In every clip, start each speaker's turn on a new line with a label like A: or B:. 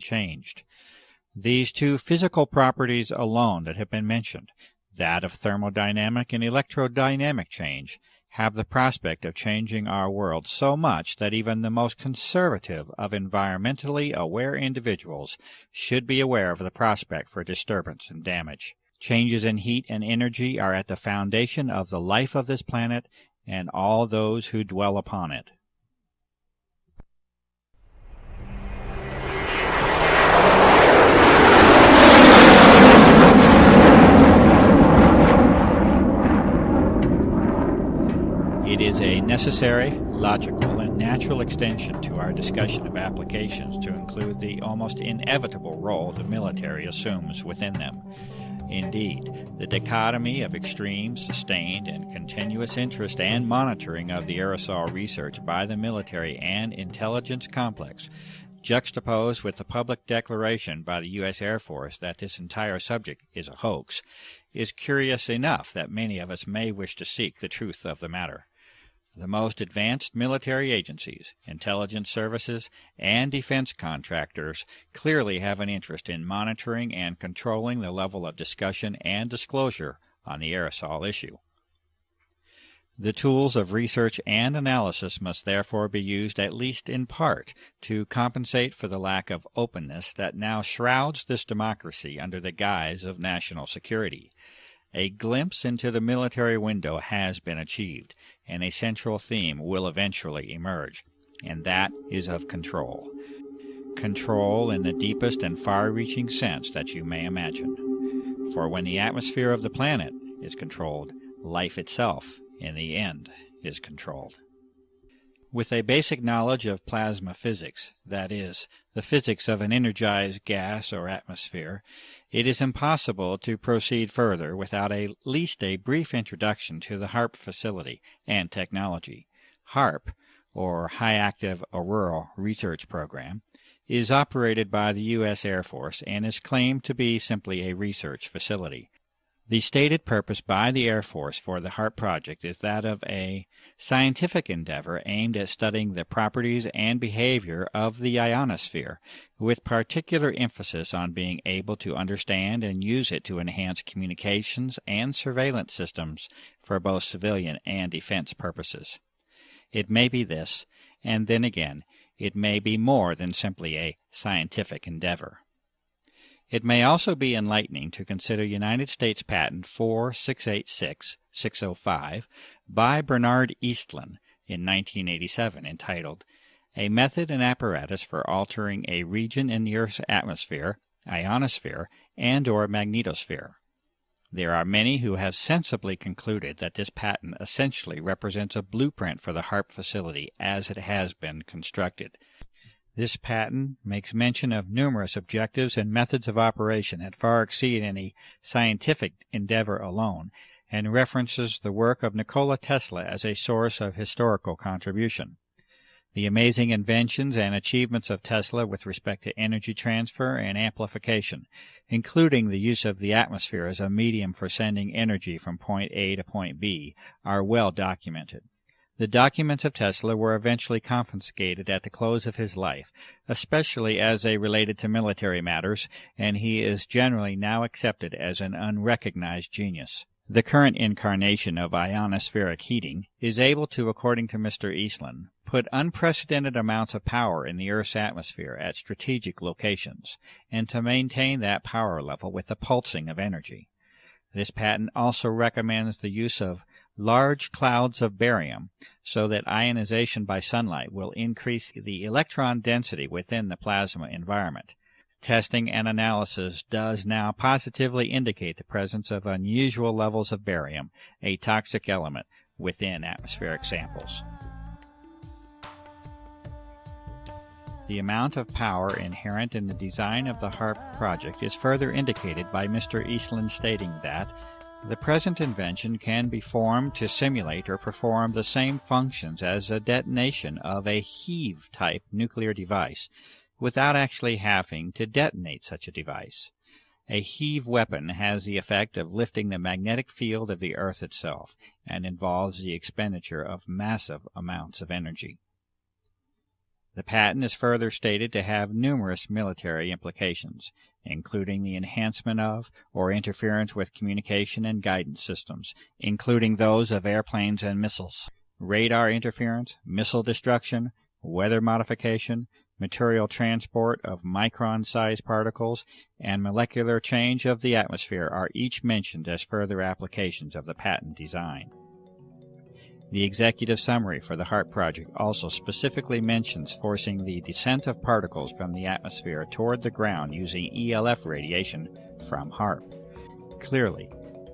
A: unchanged. These two physical properties alone that have been mentioned, that of thermodynamic and electrodynamic change, have the prospect of changing our world so much that even the most conservative of environmentally aware individuals should be aware of the prospect for disturbance and damage. Changes in heat and energy are at the foundation of the life of this planet and all those who dwell upon it. It is a necessary, logical, and natural extension to our discussion of applications to include the almost inevitable role the military assumes within them. Indeed, the dichotomy of extreme, sustained, and continuous interest and monitoring of the aerosol research by the military and intelligence complex, juxtaposed with the public declaration by the U.S. Air Force that this entire subject is a hoax, is curious enough that many of us may wish to seek the truth of the matter. The most advanced military agencies, intelligence services, and defense contractors clearly have an interest in monitoring and controlling the level of discussion and disclosure on the aerosol issue. The tools of research and analysis must therefore be used at least in part to compensate for the lack of openness that now shrouds this democracy under the guise of national security. A glimpse into the military window has been achieved, and a central theme will eventually emerge, and that is of control. Control in the deepest and far-reaching sense that you may imagine. For when the atmosphere of the planet is controlled, life itself, in the end, is controlled. With a basic knowledge of plasma physics, that is, the physics of an energized gas or atmosphere, it is impossible to proceed further without at least a brief introduction to the HAARP facility and technology. HAARP, or High Active Auroral Research Program, is operated by the U.S. Air Force and is claimed to be simply a research facility. The stated purpose by the Air Force for the HAARP project is that of a scientific endeavor aimed at studying the properties and behavior of the ionosphere, with particular emphasis on being able to understand and use it to enhance communications and surveillance systems for both civilian and defense purposes. It may be this, and then again, it may be more than simply a scientific endeavor. It may also be enlightening to consider United States Patent 4686605 by Bernard Eastlund in 1987 entitled, A Method and Apparatus for Altering a Region in the Earth's Atmosphere, Ionosphere, and/or Magnetosphere. There are many who have sensibly concluded that this patent essentially represents a blueprint for the HAARP facility as it has been constructed. This patent makes mention of numerous objectives and methods of operation that far exceed any scientific endeavor alone, and references the work of Nikola Tesla as a source of historical contribution. The amazing inventions and achievements of Tesla with respect to energy transfer and amplification, including the use of the atmosphere as a medium for sending energy from point A to point B, are well documented. The documents of Tesla were eventually confiscated at the close of his life, especially as they related to military matters, and he is generally now accepted as an unrecognized genius. The current incarnation of ionospheric heating is able to, according to Mr. Eastlund, put unprecedented amounts of power in the Earth's atmosphere at strategic locations, and to maintain that power level with the pulsing of energy. This patent also recommends the use of large clouds of barium, so that ionization by sunlight will increase the electron density within the plasma environment. Testing and analysis does now positively indicate the presence of unusual levels of barium, a toxic element, within atmospheric samples. The amount of power inherent in the design of the HAARP project is further indicated by Mr. Eastlund stating that the present invention can be formed to simulate or perform the same functions as a detonation of a heave-type nuclear device, without actually having to detonate such a device. A heave weapon has the effect of lifting the magnetic field of the Earth itself, and involves the expenditure of massive amounts of energy. The patent is further stated to have numerous military implications, including the enhancement of or interference with communication and guidance systems, including those of airplanes and missiles, radar interference, missile destruction, weather modification, material transport of micron-sized particles, and molecular change of the atmosphere are each mentioned as further applications of the patent design. The executive summary for the HARP project also specifically mentions forcing the descent of particles from the atmosphere toward the ground using ELF radiation from HARP. Clearly,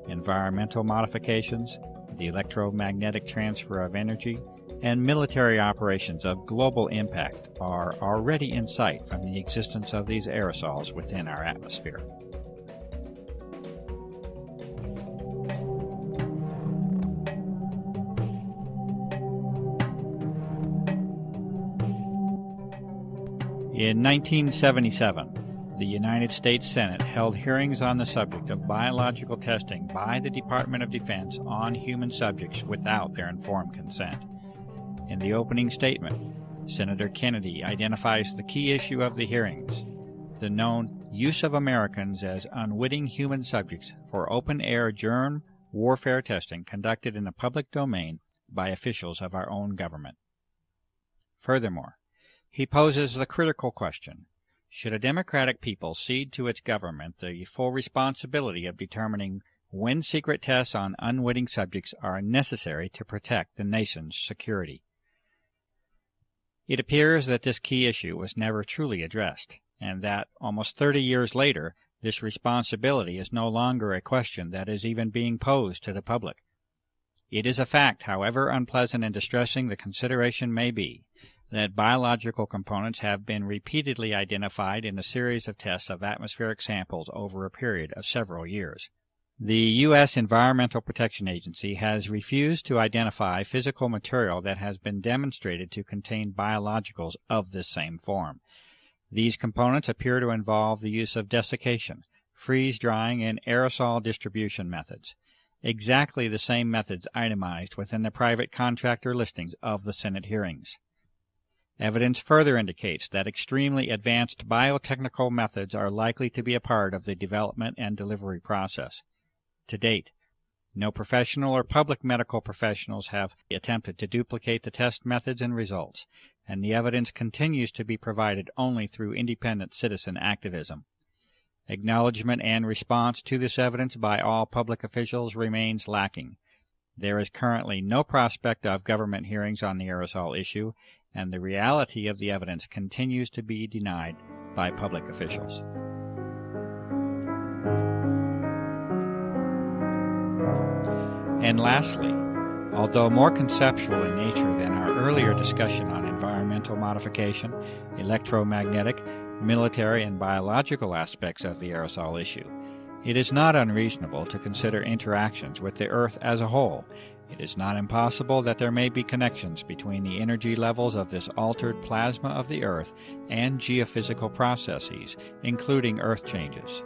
A: environmental modifications, the electromagnetic transfer of energy, and military operations of global impact are already in sight from the existence of these aerosols within our atmosphere. In 1977, the United States Senate held hearings on the subject of biological testing by the Department of Defense on human subjects without their informed consent. In the opening statement, Senator Kennedy identifies the key issue of the hearings, the known use of Americans as unwitting human subjects for open-air germ warfare testing conducted in the public domain by officials of our own government. Furthermore, he poses the critical question, should a democratic people cede to its government the full responsibility of determining when secret tests on unwitting subjects are necessary to protect the nation's security? It appears that this key issue was never truly addressed, and that, almost 30 years later, this responsibility is no longer a question that is even being posed to the public. It is a fact, however unpleasant and distressing the consideration may be, that biological components have been repeatedly identified in a series of tests of atmospheric samples over a period of several years. The U.S. Environmental Protection Agency has refused to identify physical material that has been demonstrated to contain biologicals of this same form. These components appear to involve the use of desiccation, freeze-drying, and aerosol distribution methods, exactly the same methods itemized within the private contractor listings of the Senate hearings. Evidence further indicates that extremely advanced biotechnical methods are likely to be a part of the development and delivery process. To date, no professional or public medical professionals have attempted to duplicate the test methods and results, and the evidence continues to be provided only through independent citizen activism. Acknowledgement and response to this evidence by all public officials remains lacking. There is currently no prospect of government hearings on the aerosol issue, and the reality of the evidence continues to be denied by public officials. And lastly, although more conceptual in nature than our earlier discussion on environmental modification, electromagnetic, military, and biological aspects of the aerosol issue, it is not unreasonable to consider interactions with the Earth as a whole. It is not impossible that there may be connections between the energy levels of this altered plasma of the Earth and geophysical processes, including Earth changes.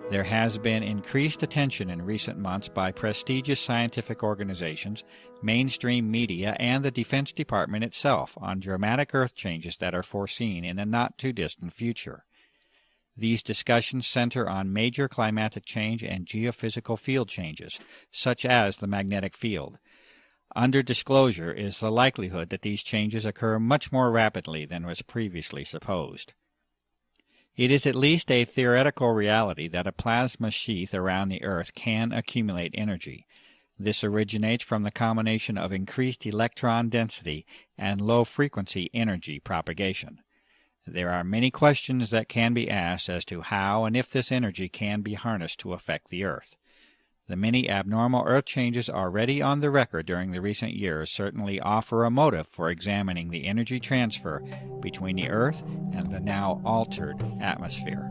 A: There has been increased attention in recent months by prestigious scientific organizations, mainstream media, and the Defense Department itself on dramatic Earth changes that are foreseen in a not-too-distant future. These discussions center on major climatic change and geophysical field changes, such as the magnetic field. Under disclosure is the likelihood that these changes occur much more rapidly than was previously supposed. It is at least a theoretical reality that a plasma sheath around the Earth can accumulate energy. This originates from the combination of increased electron density and low-frequency energy propagation. There are many questions that can be asked as to how and if this energy can be harnessed to affect the Earth. The many abnormal Earth changes already on the record during the recent years certainly offer a motive for examining the energy transfer between the Earth and the now altered atmosphere.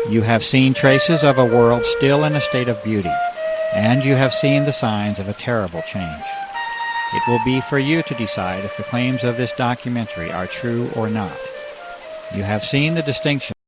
A: You have seen traces of a world still in a state of beauty, and you have seen the signs of a terrible change. It will be for you to decide if the claims of this documentary are true or not. You have seen the distinction